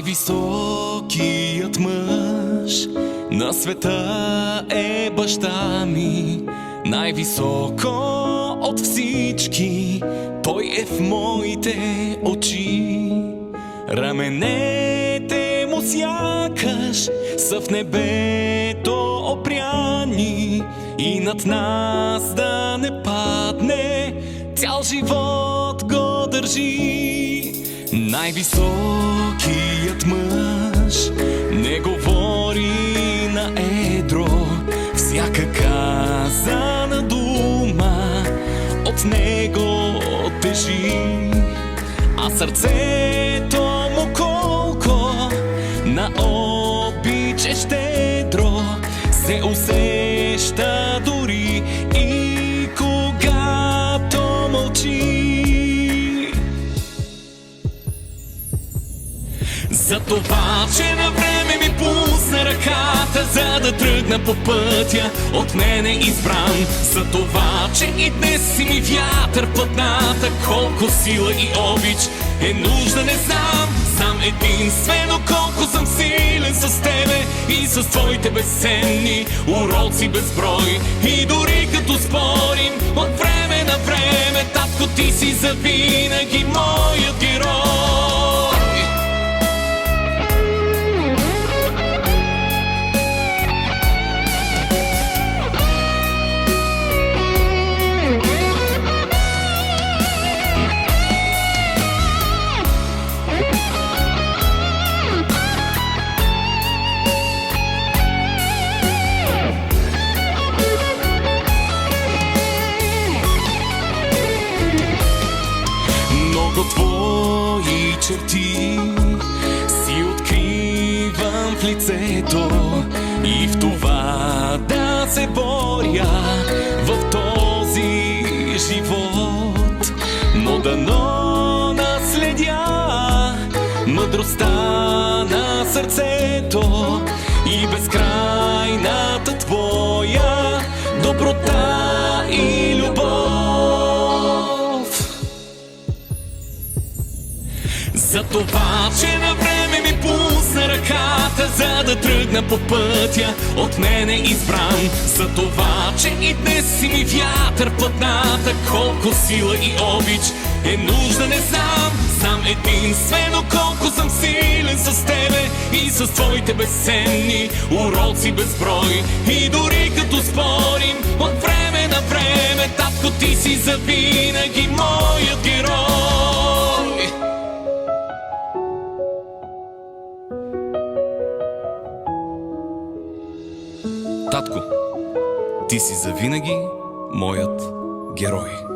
Най-високият мъж на света е баща ми. Най-високо от всички той е в моите очи. Раменете му сякаш са в небето опряни и над нас да не падне, цял живот го държи. Най-високият мъж не говори на едро, всяка казана дума от него тежи, а сърцето му колко на обич е щедро се усеща дори и когато мълчи. За това, че на време ми пусна ръката, за да тръгна по пътя от мене избран. За това, че и днес си ми вятър в платната, колко сила и обич е нужда не знам. Знам единствено колко съм силен с тебе и с твоите безценни уроци безброй. И дори като спорим от време на време, татко, ти си завинаги моят герой. Много твои черти си откривам в лицето и в това да се боря в този живот. Но дано наследя мъдростта на сърцето и безкрайната твоя доброта и любов. За това, че на време ми пусна ръката, за да тръгна по пътя от мене избран. За това, че и днес си ми вятър в платната, колко сила и обич е нужда не знам. Знам единствено колко съм силен с тебе и с твоите безценни уроци безброй. И дори като спорим от време на време, татко, ти си завинаги моят герой. Татко, ти си завинаги моят герой.